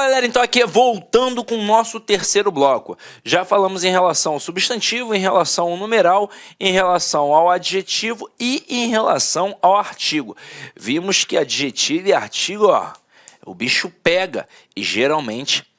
Fala galera, então aqui voltando com o nosso terceiro bloco. Já falamos em relação ao substantivo, em relação ao numeral, em relação ao adjetivo e em relação ao artigo. Vimos que adjetivo e artigo, ó, o bicho pega e geralmente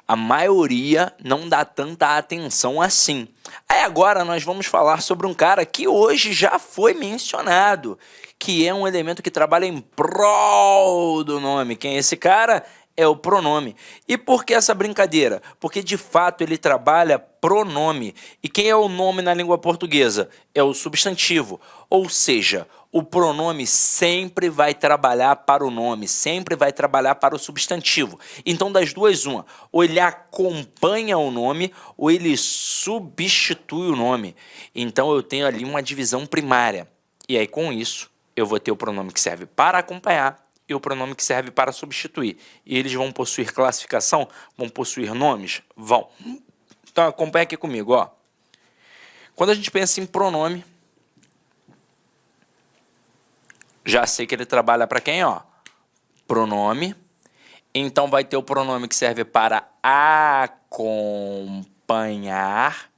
a maioria não dá tanta atenção assim. Aí agora nós vamos falar sobre um cara que hoje já foi mencionado, que é um elemento que trabalha em prol do nome. Quem é esse cara? É o pronome. E por que essa brincadeira? Porque de fato ele trabalha pronome. E quem é o nome na língua portuguesa? É o substantivo. Ou seja, o pronome sempre vai trabalhar para o nome, sempre vai trabalhar para o substantivo. Então, das duas, uma. Ou ele acompanha o nome, ou ele substitui o nome. Então, eu tenho ali uma divisão primária. E aí, com isso, eu vou ter o pronome que serve para acompanhar e o pronome que serve para substituir. E eles vão possuir classificação? Vão possuir nomes? Vão. Então, acompanha aqui comigo, ó. Quando a gente pensa em pronome, já sei que ele trabalha para quem, ó? Pronome. Então, vai ter o pronome que serve para acompanhar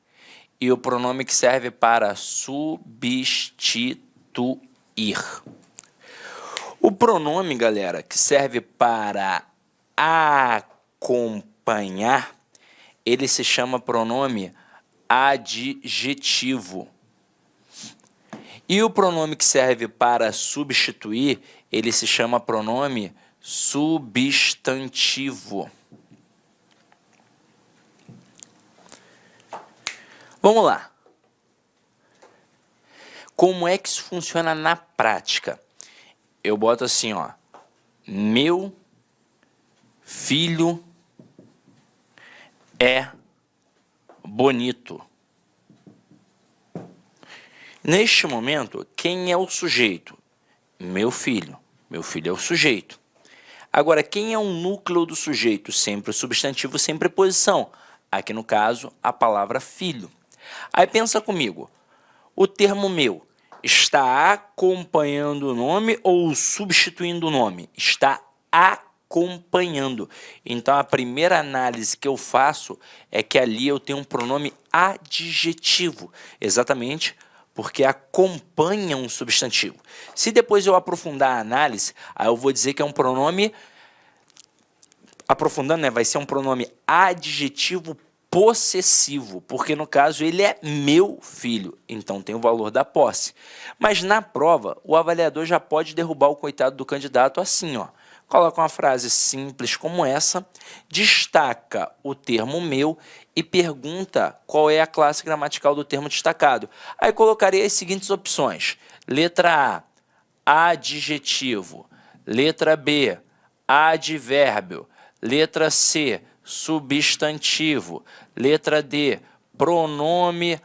e o pronome que serve para substituir. O pronome, galera, que serve para acompanhar, ele se chama pronome adjetivo. E o pronome que serve para substituir, ele se chama pronome substantivo. Vamos lá. Como é que isso funciona na prática? Eu boto assim, ó. Meu filho é bonito. Neste momento, quem é o sujeito? Meu filho. Meu filho é o sujeito. Agora, quem é o núcleo do sujeito? Sempre o substantivo, sem preposição. Aqui, no caso, a palavra filho. Aí, pensa comigo. O termo meu está acompanhando o nome ou substituindo o nome? Está acompanhando. Então, a primeira análise que eu faço é que ali eu tenho um pronome adjetivo. Exatamente porque acompanha um substantivo. Se depois eu aprofundar a análise, aí eu vou dizer que é um pronome, aprofundando, né, vai ser um pronome adjetivo possessivo, porque no caso ele é meu filho, então tem o valor da posse. Mas na prova, o avaliador já pode derrubar o coitado do candidato assim, ó. Coloca uma frase simples como essa, destaca o termo meu e pergunta qual é a classe gramatical do termo destacado. Aí colocarei as seguintes opções. Letra A, adjetivo. Letra B, advérbio. Letra C, substantivo. Letra D, pronome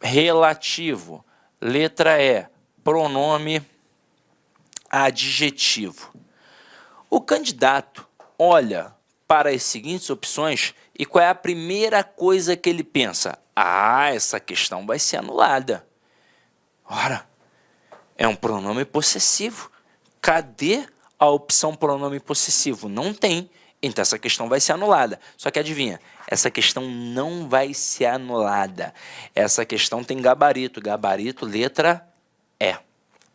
relativo. Letra E, pronome adjetivo. O candidato olha para as seguintes opções e qual é a primeira coisa que ele pensa? Ah, essa questão vai ser anulada. Ora, é um pronome possessivo. Cadê a opção pronome possessivo? Não tem. Então, essa questão vai ser anulada. Só que adivinha, essa questão não vai ser anulada. Essa questão tem gabarito. Gabarito, letra E.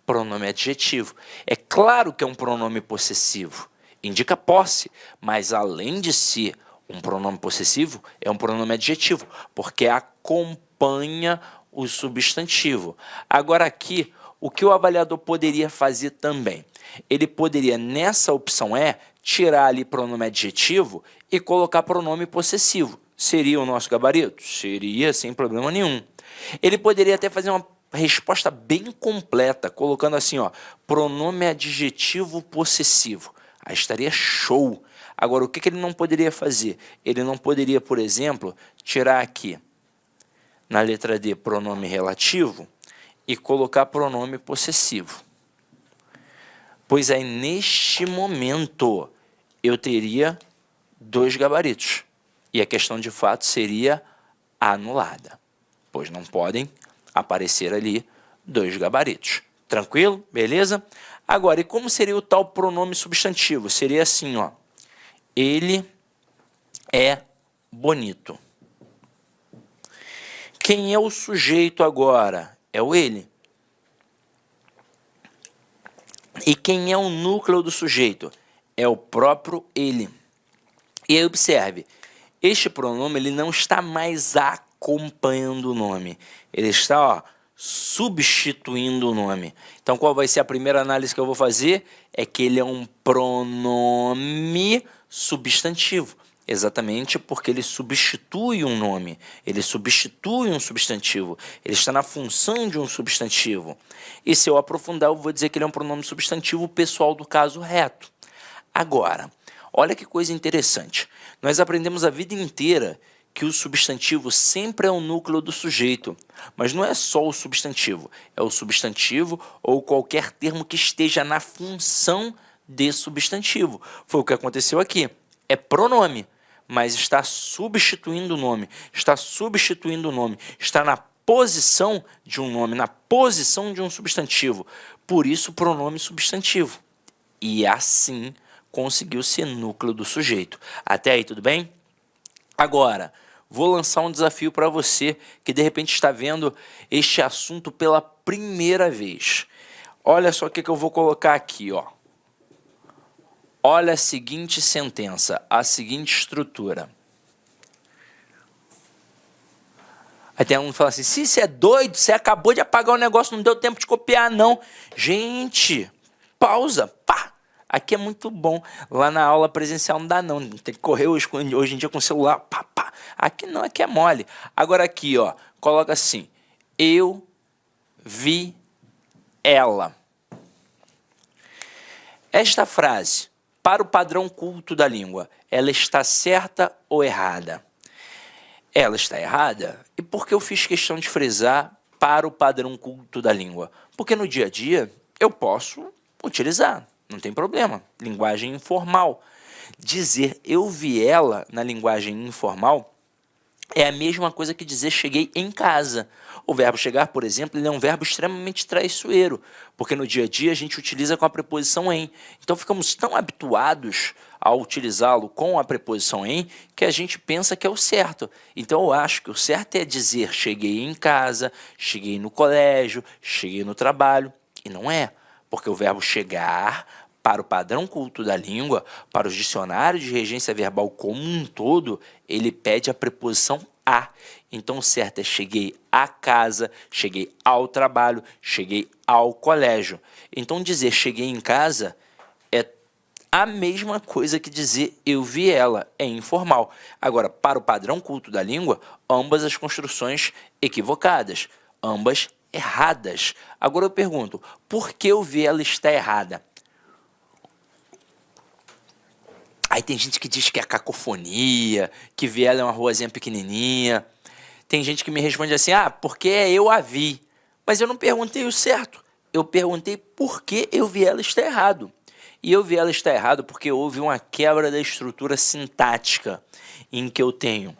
Pronome adjetivo. É claro que é um pronome possessivo. Indica posse, mas além de ser um pronome possessivo, é um pronome adjetivo, porque acompanha o substantivo. Agora aqui, o que o avaliador poderia fazer também? Ele poderia, nessa opção E, tirar ali pronome adjetivo e colocar pronome possessivo. Seria o nosso gabarito? Seria, sem problema nenhum. Ele poderia até fazer uma resposta bem completa, colocando assim, ó, pronome adjetivo possessivo. Aí estaria show. Agora, o que ele não poderia fazer? Ele não poderia, por exemplo, tirar aqui, na letra D, pronome relativo e colocar pronome possessivo. Pois aí, neste momento, eu teria dois gabaritos. E a questão, de fato, seria anulada. Pois não podem aparecer ali dois gabaritos. Tranquilo? Beleza? Agora, e como seria o tal pronome substantivo? Seria assim, ó. Ele é bonito. Quem é o sujeito agora? É o ele. E quem é o núcleo do sujeito? É o próprio ele. E aí observe, este pronome ele não está mais acompanhando o nome. Ele está substituindo o nome. Então qual vai ser a primeira análise que eu vou fazer? É que ele é um pronome substantivo. Exatamente porque ele substitui um nome, ele substitui um substantivo, ele está na função de um substantivo. E se eu aprofundar, eu vou dizer que ele é um pronome substantivo pessoal do caso reto. Agora, olha que coisa interessante. Nós aprendemos a vida inteira que o substantivo sempre é o núcleo do sujeito, mas não é só o substantivo, é o substantivo ou qualquer termo que esteja na função de substantivo. Foi o que aconteceu aqui. É pronome, mas está substituindo o nome, está na posição de um nome, na posição de um substantivo. Por isso, pronome substantivo. E assim conseguiu ser núcleo do sujeito. Até aí, tudo bem? Agora, vou lançar um desafio para você que de repente está vendo este assunto pela primeira vez. Olha só o que eu vou colocar aqui, ó. Olha a seguinte sentença, a seguinte estrutura. Aí tem um que fala assim, se você é doido, você acabou de apagar o negócio, não deu tempo de copiar, não. Gente, pausa, pá. Aqui é muito bom. Lá na aula presencial não dá, não. Tem que correr hoje em dia com o celular, pá, pá. Aqui não, aqui é mole. Agora aqui, ó, coloca assim, eu vi ela. Esta frase, para o padrão culto da língua, ela está certa ou errada? Ela está errada? E por que eu fiz questão de frisar para o padrão culto da língua? Porque no dia a dia eu posso utilizar, não tem problema. Linguagem informal. Dizer eu vi ela na linguagem informal é a mesma coisa que dizer cheguei em casa. O verbo chegar, por exemplo, ele é um verbo extremamente traiçoeiro, porque no dia a dia a gente utiliza com a preposição em. Então ficamos tão habituados a utilizá-lo com a preposição em que a gente pensa que é o certo. Então eu acho que o certo é dizer cheguei em casa, cheguei no colégio, cheguei no trabalho. E não é, porque o verbo chegar, para o padrão culto da língua, para os dicionários de regência verbal como um todo, ele pede a preposição a. Então o certo é cheguei à casa, cheguei ao trabalho, cheguei ao colégio. Então dizer cheguei em casa é a mesma coisa que dizer eu vi ela, é informal. Agora, para o padrão culto da língua, ambas as construções equivocadas, ambas erradas. Agora eu pergunto, por que eu vi ela está errada? Aí tem gente que diz que é cacofonia, que vê ela é uma ruazinha pequenininha. Tem gente que me responde assim, porque eu a vi. Mas eu não perguntei o certo. Eu perguntei por que eu vi ela estar errado. E eu vi ela estar errado porque houve uma quebra da estrutura sintática em que eu tenho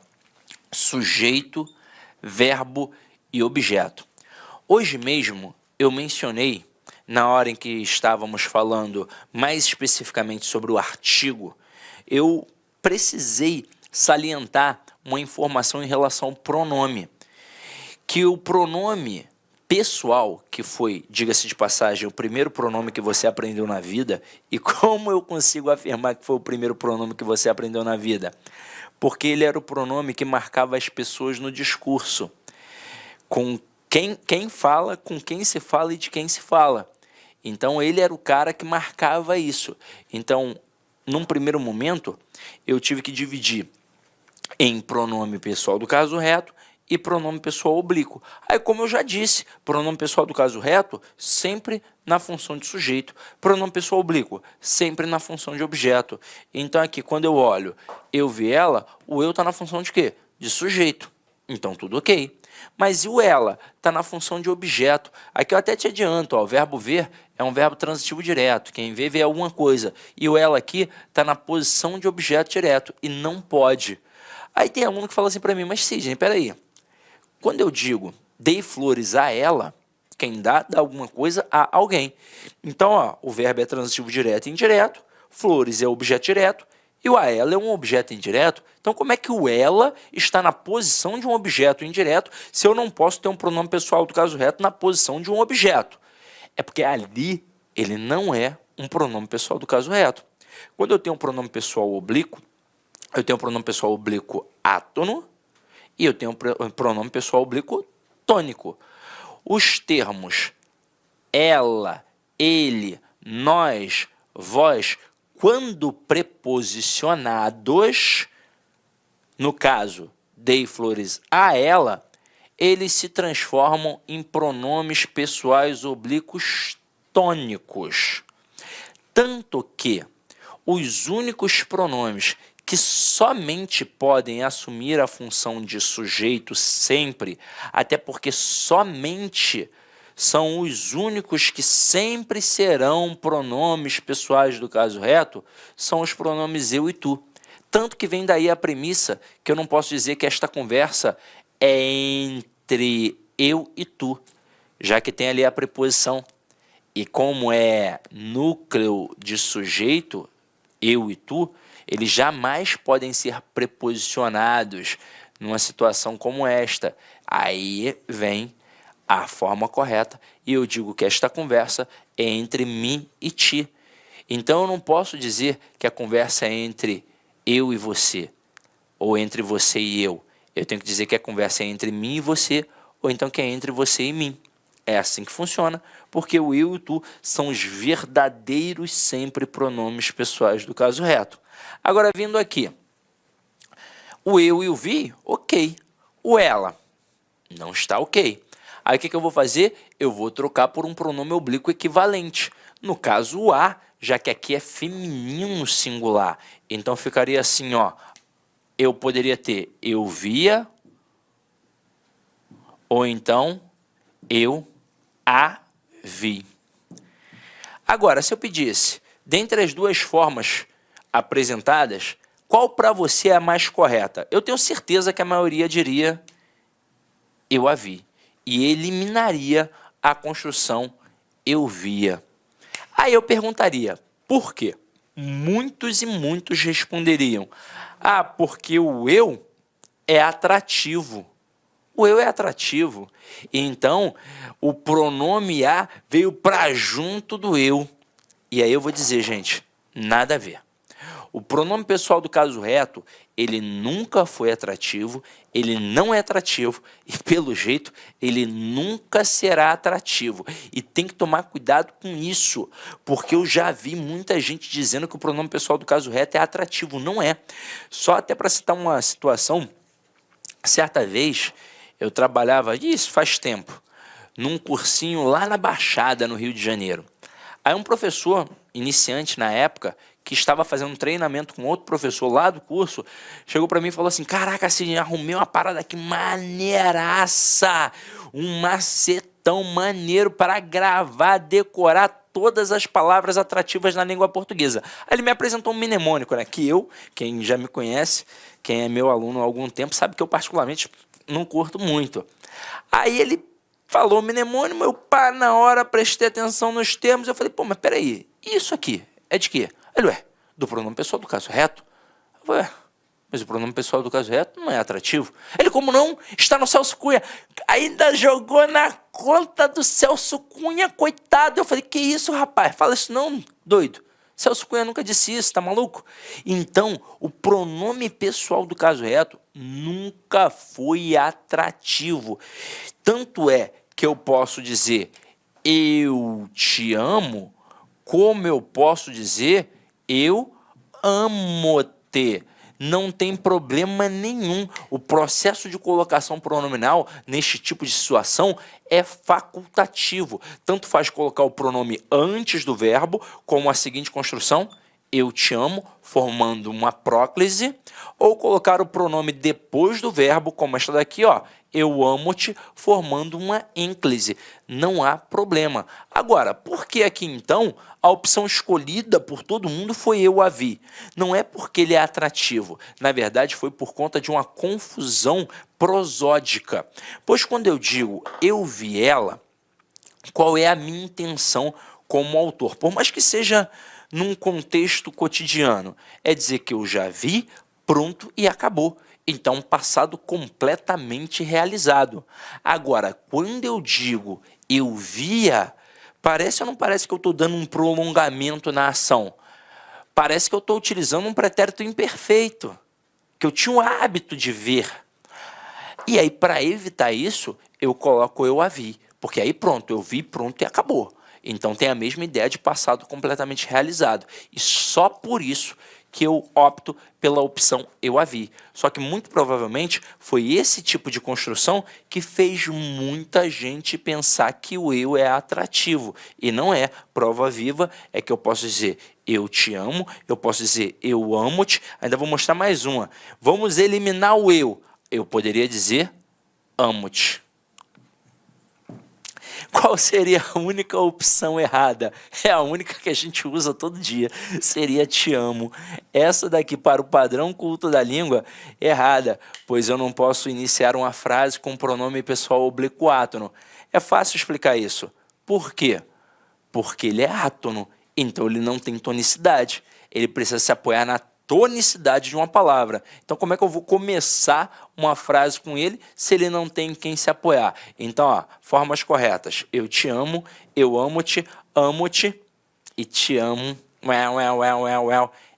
sujeito, verbo e objeto. Hoje mesmo eu mencionei, na hora em que estávamos falando mais especificamente sobre o artigo, eu precisei salientar uma informação em relação ao pronome. Que o pronome pessoal, que foi, diga-se de passagem, o primeiro pronome que você aprendeu na vida, e como eu consigo afirmar que foi o primeiro pronome que você aprendeu na vida? Porque ele era o pronome que marcava as pessoas no discurso. Com quem fala, com quem se fala e de quem se fala. Então, ele era o cara que marcava isso. Então, num primeiro momento, eu tive que dividir em pronome pessoal do caso reto e pronome pessoal oblíquo. Aí, como eu já disse, pronome pessoal do caso reto sempre na função de sujeito, pronome pessoal oblíquo sempre na função de objeto. Então, aqui, quando eu olho, eu vi ela, o eu está na função de quê? De sujeito. Então, tudo ok. Mas e o ela? Está na função de objeto. Aqui eu até te adianto, ó, o verbo ver é um verbo transitivo direto. Quem vê, vê alguma coisa. E o ela aqui está na posição de objeto direto. E não pode. Aí tem aluno que fala assim para mim, mas Sidney, peraí. Quando eu digo dei flores a ela, quem dá alguma coisa a alguém. Então, ó, o verbo é transitivo direto e indireto. Flores é objeto direto. E o a ela é um objeto indireto. Então, como é que o ela está na posição de um objeto indireto se eu não posso ter um pronome pessoal do caso reto na posição de um objeto? É porque ali ele não é um pronome pessoal do caso reto. Quando eu tenho um pronome pessoal oblíquo, eu tenho um pronome pessoal oblíquo átono e eu tenho um pronome pessoal oblíquo tônico. Os termos ela, ele, nós, vós, quando preposicionados, no caso, dei flores a ela, eles se transformam em pronomes pessoais oblíquos tônicos. Tanto que os únicos pronomes que somente podem assumir a função de sujeito sempre, até porque somente são os únicos que sempre serão pronomes pessoais do caso reto, são os pronomes eu e tu. Tanto que vem daí a premissa que eu não posso dizer que esta conversa é entre eu e tu, já que tem ali a preposição. E como é núcleo de sujeito, eu e tu, eles jamais podem ser preposicionados numa situação como esta. Aí vem a forma correta e eu digo que esta conversa é entre mim e ti. Então eu não posso dizer que a conversa é entre eu e você, ou entre você e eu. Eu tenho que dizer que a conversa é entre mim e você, ou então que é entre você e mim. É assim que funciona, porque o eu e o tu são os verdadeiros sempre pronomes pessoais do caso reto. Agora, vindo aqui, o eu e o vi, ok. O ela, não está ok. Aí o que eu vou fazer? Eu vou trocar por um pronome oblíquo equivalente. No caso, o a, já que aqui é feminino singular. Então ficaria assim, ó. Eu poderia ter eu via, ou então eu a vi. Agora, se eu pedisse, dentre as duas formas apresentadas, qual para você é a mais correta? Eu tenho certeza que a maioria diria eu a vi. E eliminaria a construção eu via. Aí eu perguntaria, por quê? Muitos e muitos responderiam, porque o eu é atrativo. O eu é atrativo. Então, o pronome a veio para junto do eu. E aí eu vou dizer, gente, nada a ver. O pronome pessoal do caso reto, ele nunca foi atrativo, ele não é atrativo e, pelo jeito, ele nunca será atrativo. E tem que tomar cuidado com isso, porque eu já vi muita gente dizendo que o pronome pessoal do caso reto é atrativo. Não é. Só até para citar uma situação, certa vez eu trabalhava, isso faz tempo, num cursinho lá na Baixada, no Rio de Janeiro. Aí um professor, iniciante na época, que estava fazendo um treinamento com outro professor lá do curso, chegou para mim e falou assim, caraca, assim, arrumei uma parada aqui maneiraça, um macetão maneiro para gravar, decorar todas as palavras atrativas na língua portuguesa. Aí ele me apresentou um mnemônico, né, que eu, quem já me conhece, quem é meu aluno há algum tempo, sabe que eu particularmente não curto muito. Aí ele falou o mnemônimo, eu na hora prestei atenção nos termos, eu falei, pô, mas peraí, isso aqui é de quê? Ele, do pronome pessoal do caso reto. Eu falei, mas o pronome pessoal do caso reto não é atrativo. Ele, como não? Está no Celso Cunha. Ainda jogou na conta do Celso Cunha, coitado. Eu falei, que isso, rapaz? Fala isso não, doido. Celso Cunha nunca disse isso, tá maluco? Então, o pronome pessoal do caso reto nunca foi atrativo. Tanto é que eu posso dizer eu te amo, como eu posso dizer eu amo-te. Não tem problema nenhum. O processo de colocação pronominal neste tipo de situação é facultativo. Tanto faz colocar o pronome antes do verbo, como a seguinte construção, eu te amo, formando uma próclise, ou colocar o pronome depois do verbo, como esta daqui, ó, eu amo-te, formando uma ênclise. Não há problema. Agora, por que aqui então a opção escolhida por todo mundo foi eu a vi? Não é porque ele é atrativo. Na verdade, foi por conta de uma confusão prosódica. Pois quando eu digo eu vi ela, qual é a minha intenção como autor? Por mais que seja num contexto cotidiano? É dizer que eu já vi, pronto e acabou. Então, passado completamente realizado. Agora, quando eu digo eu via, parece ou não parece que eu estou dando um prolongamento na ação? Parece que eu estou utilizando um pretérito imperfeito, que eu tinha o hábito de ver. E aí, para evitar isso, eu coloco eu a vi, porque aí pronto, eu vi, pronto e acabou. Então tem a mesma ideia de passado completamente realizado. E só por isso que eu opto pela opção eu a vi. Só que muito provavelmente foi esse tipo de construção que fez muita gente pensar que o eu é atrativo. E não é. Prova viva é que eu posso dizer eu te amo, eu posso dizer eu amo-te, ainda vou mostrar mais uma. Vamos eliminar o eu. Eu poderia dizer amo-te. Qual seria a única opção errada? É a única que a gente usa todo dia. Seria te amo. Essa daqui, para o padrão culto da língua, errada, pois eu não posso iniciar uma frase com pronome pessoal oblíquo átono. É fácil explicar isso. Por quê? Porque ele é átono, então ele não tem tonicidade. Ele precisa se apoiar na tonicidade de uma palavra. Então, como é que eu vou começar uma frase com ele se ele não tem quem se apoiar? Então, ó, formas corretas. Eu te amo, eu amo-te e te amo.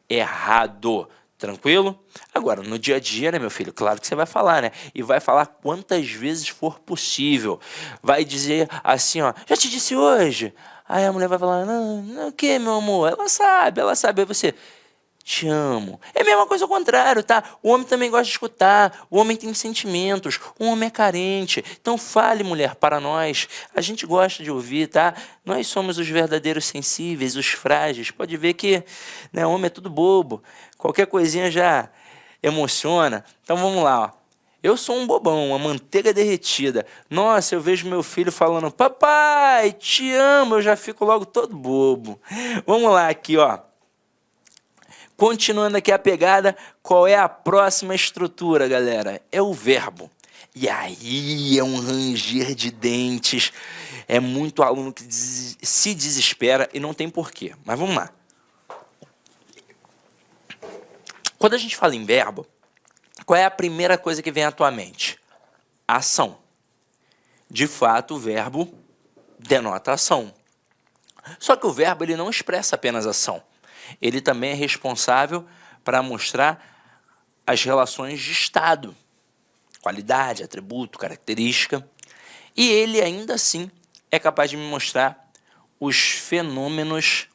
Errado. Tranquilo? Agora, no dia a dia, né, meu filho? Claro que você vai falar, né? E vai falar quantas vezes for possível. Vai dizer assim, ó, já te disse hoje. Aí a mulher vai falar, não, o que, meu amor? Ela sabe. Aí você, te amo. É a mesma coisa ao contrário, tá? O homem também gosta de escutar, o homem tem sentimentos, o homem é carente. Então fale, mulher, para nós. A gente gosta de ouvir, tá? Nós somos os verdadeiros sensíveis, os frágeis. Pode ver que, né, o homem é tudo bobo. Qualquer coisinha já emociona. Então vamos lá, ó. Eu sou um bobão, uma manteiga derretida. Nossa, eu vejo meu filho falando, papai, te amo, eu já fico logo todo bobo. Vamos lá aqui, ó. Continuando aqui a pegada, qual é a próxima estrutura, galera? É o verbo. E aí é um ranger de dentes, é muito aluno que se desespera e não tem porquê. Mas vamos lá. Quando a gente fala em verbo, qual é a primeira coisa que vem à tua mente? Ação. De fato, o verbo denota ação. Só que o verbo ele não expressa apenas ação. Ele também é responsável para mostrar as relações de estado, qualidade, atributo, característica. E ele ainda assim é capaz de me mostrar os fenômenos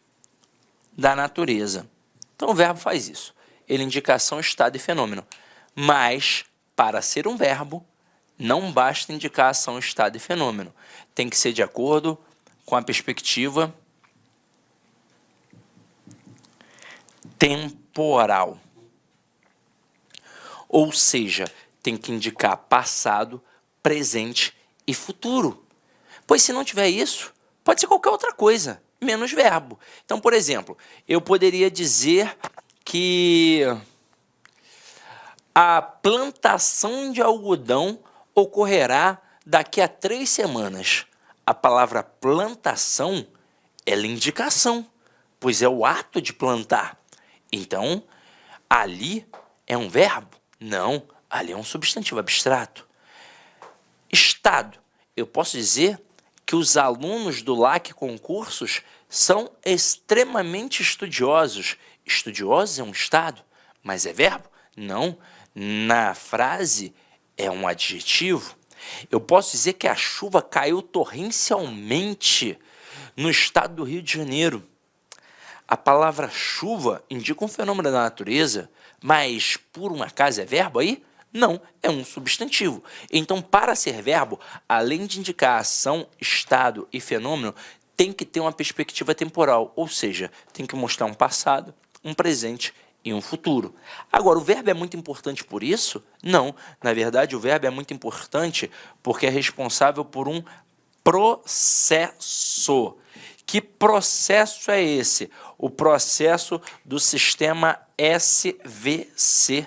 da natureza. Então o verbo faz isso. Ele indica ação, estado e fenômeno. Mas, para ser um verbo, não basta indicar ação, estado e fenômeno. Tem que ser de acordo com a perspectiva temporal. Ou seja, tem que indicar passado, presente e futuro. Pois se não tiver isso, pode ser qualquer outra coisa, menos verbo. Então, por exemplo, eu poderia dizer que a plantação de algodão ocorrerá daqui a 3 semanas. A palavra plantação é indicação, pois é o ato de plantar. Então, ali é um verbo? Não, ali é um substantivo abstrato. Estado. Eu posso dizer que os alunos do LAC Concursos são extremamente estudiosos. Estudiosos é um estado, mas é verbo? Não. Na frase é um adjetivo. Eu posso dizer que a chuva caiu torrencialmente no estado do Rio de Janeiro. A palavra chuva indica um fenômeno da natureza, mas por um acaso é verbo aí? Não, é um substantivo. Então, para ser verbo, além de indicar ação, estado e fenômeno, tem que ter uma perspectiva temporal, ou seja, tem que mostrar um passado, um presente e um futuro. Agora, o verbo é muito importante por isso? Não, na verdade o verbo é muito importante porque é responsável por um processo. Que processo é esse? O processo do sistema SVC.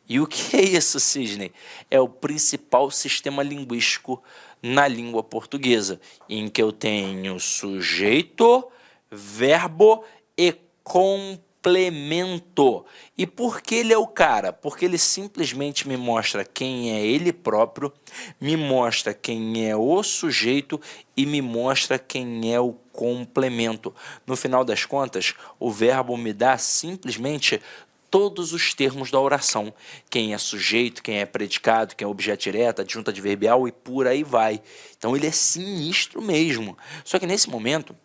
E o que é isso, Sidney? É o principal sistema linguístico na língua portuguesa, em que eu tenho sujeito, verbo e complemento. E por que ele é o cara? Porque ele simplesmente me mostra quem é ele próprio, me mostra quem é o sujeito e me mostra quem é o complemento. No final das contas, o verbo me dá simplesmente todos os termos da oração. Quem é sujeito, quem é predicado, quem é objeto direto, adjunto adverbial e por aí vai. Então ele é sinistro mesmo. Só que nesse momento,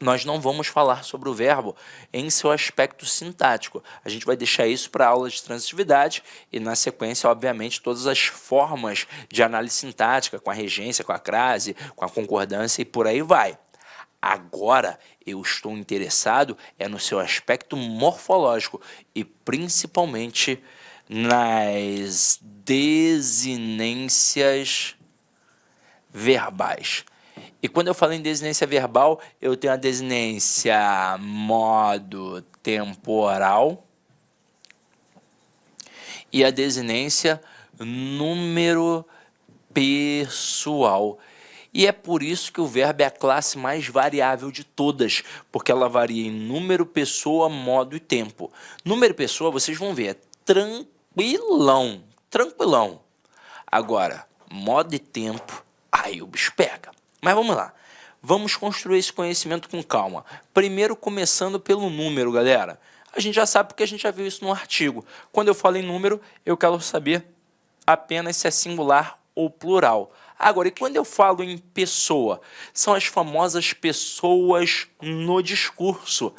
nós não vamos falar sobre o verbo em seu aspecto sintático. A gente vai deixar isso para a aula de transitividade e, na sequência, obviamente, todas as formas de análise sintática, com a regência, com a crase, com a concordância e por aí vai. Agora, eu estou interessado no seu aspecto morfológico e, principalmente, nas desinências verbais. E quando eu falo em desinência verbal, eu tenho a desinência modo temporal e a desinência número pessoal. E é por isso que o verbo é a classe mais variável de todas, porque ela varia em número, pessoa, modo e tempo. Número e pessoa, vocês vão ver, é tranquilão, tranquilão. Agora, modo e tempo, aí o bicho pega. Mas vamos lá, vamos construir esse conhecimento com calma. Primeiro começando pelo número, galera. A gente já sabe porque a gente já viu isso no artigo. Quando eu falo em número, eu quero saber apenas se é singular ou plural. Agora, e quando eu falo em pessoa? São as famosas pessoas no discurso.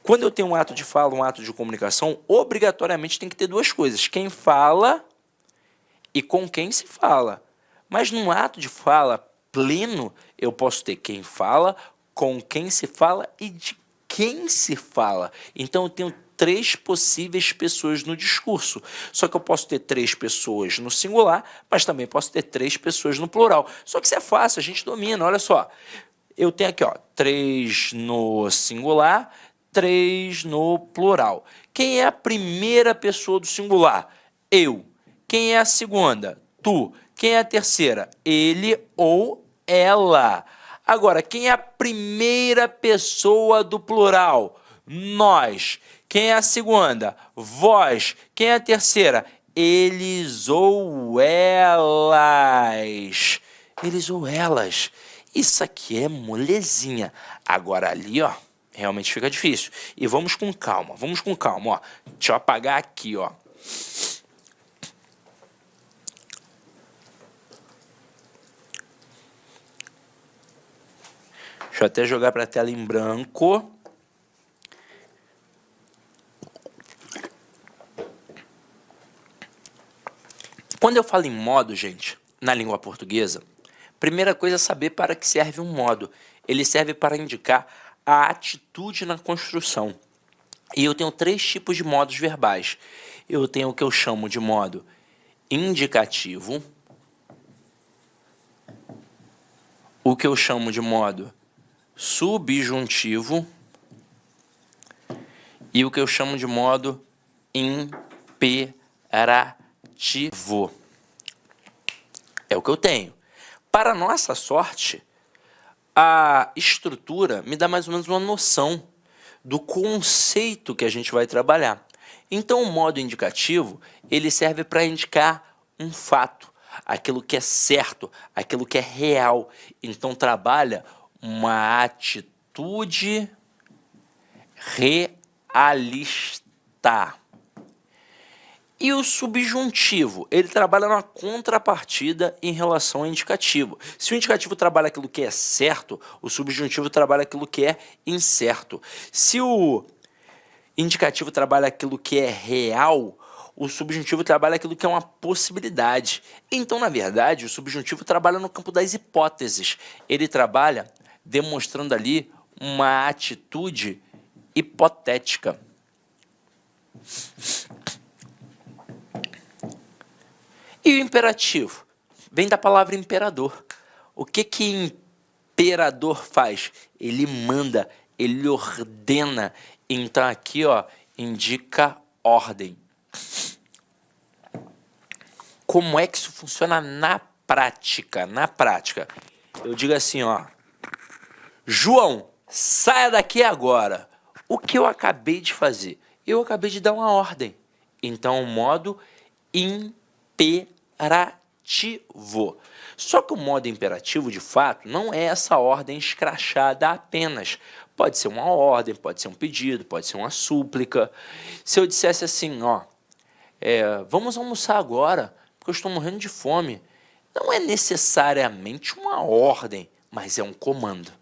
Quando eu tenho um ato de fala, um ato de comunicação, obrigatoriamente tem que ter duas coisas. Quem fala e com quem se fala. Mas num ato de fala pleno, eu posso ter quem fala, com quem se fala e de quem se fala. Então, eu tenho três possíveis pessoas no discurso. Só que eu posso ter três pessoas no singular, mas também posso ter três pessoas no plural. Só que isso é fácil, a gente domina. Olha só, eu tenho aqui, ó, três no singular, três no plural. Quem é a primeira pessoa do singular? Eu. Quem é a segunda? Tu. Quem é a terceira? Ele ou ela. Agora, quem é a primeira pessoa do plural? Nós. Quem é a segunda? Vós. Quem é a terceira? Eles ou elas. Eles ou elas. Isso aqui é molezinha. Agora ali, ó, realmente fica difícil. E vamos com calma, ó. Deixa eu apagar aqui, ó. Deixa eu até jogar para a tela em branco. Quando eu falo em modo, gente, na língua portuguesa, primeira coisa é saber para que serve um modo. Ele serve para indicar a atitude na construção. E eu tenho três tipos de modos verbais. Eu tenho o que eu chamo de modo indicativo, o que eu chamo de modo subjuntivo e o que eu chamo de modo imperativo. É o que eu tenho. Para nossa sorte, a estrutura me dá mais ou menos uma noção do conceito que a gente vai trabalhar. Então, o modo indicativo, ele serve para indicar um fato, aquilo que é certo, aquilo que é real. Então, trabalha uma atitude realista. E o subjuntivo, ele trabalha na contrapartida em relação ao indicativo. Se o indicativo trabalha aquilo que é certo, o subjuntivo trabalha aquilo que é incerto. Se o indicativo trabalha aquilo que é real, o subjuntivo trabalha aquilo que é uma possibilidade. Então, na verdade, o subjuntivo trabalha no campo das hipóteses. Ele trabalha demonstrando ali uma atitude hipotética. E o imperativo? Vem da palavra imperador. O que imperador faz? Ele manda, ele ordena. Então aqui, ó, indica ordem. Como é que isso funciona na prática? Na prática, eu digo assim, ó, João, saia daqui agora. O que eu acabei de fazer? Eu acabei de dar uma ordem. Então, o modo imperativo. Só que o modo imperativo, de fato, não é essa ordem escrachada apenas. Pode ser uma ordem, pode ser um pedido, pode ser uma súplica. Se eu dissesse assim, ó, vamos almoçar agora, porque eu estou morrendo de fome. Não é necessariamente uma ordem, mas é um comando.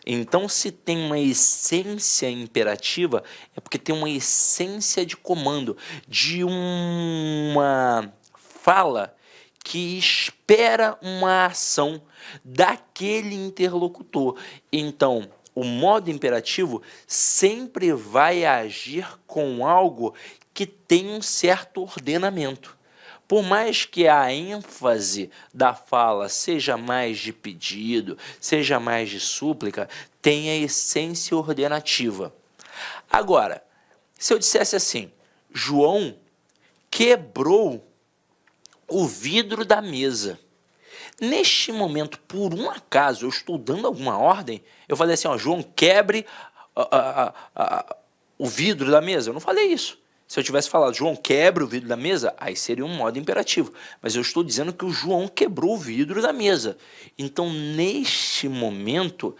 Então, se tem uma essência imperativa, é porque tem uma essência de comando, de uma fala que espera uma ação daquele interlocutor. Então, o modo imperativo sempre vai agir com algo que tem um certo ordenamento. Por mais que a ênfase da fala seja mais de pedido, seja mais de súplica, tem a essência ordenativa. Agora, se eu dissesse assim, João quebrou o vidro da mesa. Neste momento, por um acaso, eu estou dando alguma ordem, eu falei assim, ó, João, quebre o vidro da mesa. Eu não falei isso. Se eu tivesse falado, João, quebre o vidro da mesa, aí seria um modo imperativo. Mas eu estou dizendo que o João quebrou o vidro da mesa. Então, neste momento,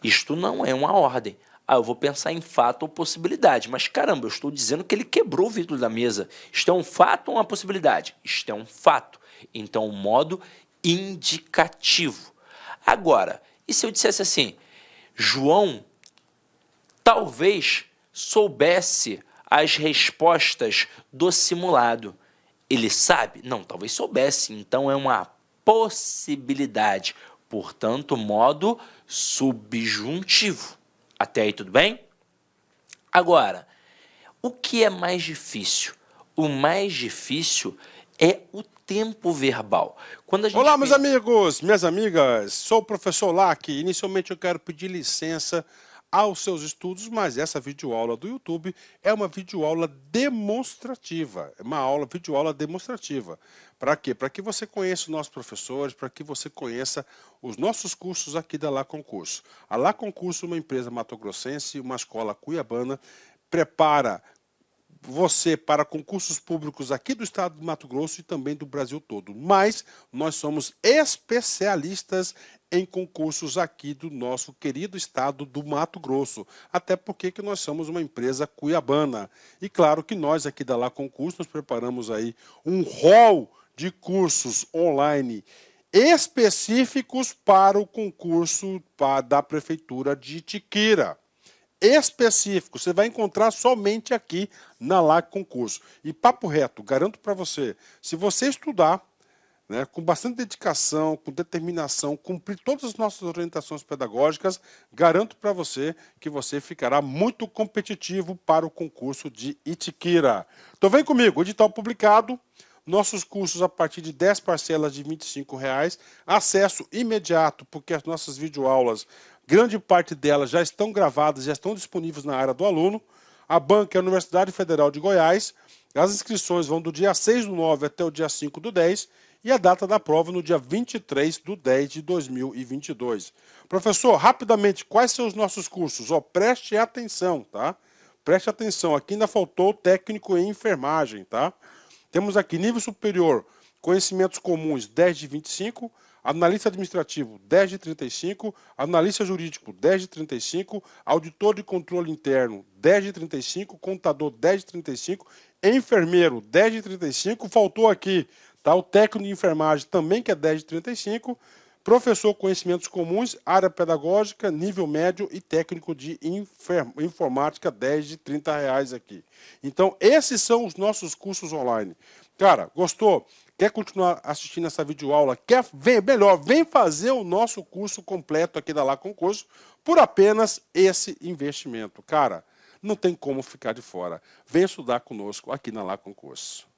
isto não é uma ordem. Eu vou pensar em fato ou possibilidade. Mas, caramba, eu estou dizendo que ele quebrou o vidro da mesa. Isto é um fato ou uma possibilidade? Isto é um fato. Então, o modo indicativo. Agora, e se eu dissesse assim, João talvez soubesse as respostas do simulado. Ele sabe? Não, talvez soubesse. Então, é uma possibilidade. Portanto, modo subjuntivo. Até aí, tudo bem? Agora, o que é mais difícil? O mais difícil é o tempo verbal. Quando a gente Olá, meus amigos, minhas amigas. Sou o professor Lac. Inicialmente, eu quero pedir licença aos seus estudos, mas essa videoaula do YouTube é uma videoaula demonstrativa. É uma videoaula demonstrativa. Para quê? Para que você conheça os nossos professores, para que você conheça os nossos cursos aqui da Lá Concurso. A Lá Concurso é uma empresa matogrossense, uma escola cuiabana, prepara você para concursos públicos aqui do estado do Mato Grosso e também do Brasil todo. Mas nós somos especialistas em concursos aqui do nosso querido estado do Mato Grosso. Até porque que nós somos uma empresa cuiabana. E claro que nós aqui da Lá Concurso, nós preparamos aí um rol de cursos online específicos para o concurso da Prefeitura de Itiquira. Específico, você vai encontrar somente aqui na Lá Concurso. E papo reto, garanto para você, se você estudar, né, com bastante dedicação, com determinação, cumprir todas as nossas orientações pedagógicas, garanto para você que você ficará muito competitivo para o concurso de Itiquira. Então vem comigo, edital publicado, nossos cursos a partir de 10 parcelas de R$ 25,00, acesso imediato, porque as nossas videoaulas, grande parte delas já estão gravadas, já estão disponíveis na área do aluno. A banca é a Universidade Federal de Goiás. As inscrições vão do dia 6/9 até o dia 5/10 e a data da prova no dia 23/10 de 2022. Professor, rapidamente, quais são os nossos cursos? Preste atenção, tá? Preste atenção, aqui ainda faltou técnico em enfermagem, tá? Temos aqui nível superior, conhecimentos comuns 10 de 25, analista administrativo 10 de 35, analista jurídico 10 de 35, auditor de controle interno 10 de 35, contador 10 de 35, enfermeiro 10 de 35, faltou aqui, tá, o técnico de enfermagem também que é 10 de 35, professor conhecimentos comuns, área pedagógica, nível médio e técnico de informática, 10 de R$30 aqui. Então, esses são os nossos cursos online. Cara, gostou? Quer continuar assistindo essa videoaula? Vem fazer o nosso curso completo aqui da Lá Concurso por apenas esse investimento. Cara, não tem como ficar de fora. Vem estudar conosco aqui na Lá Concurso.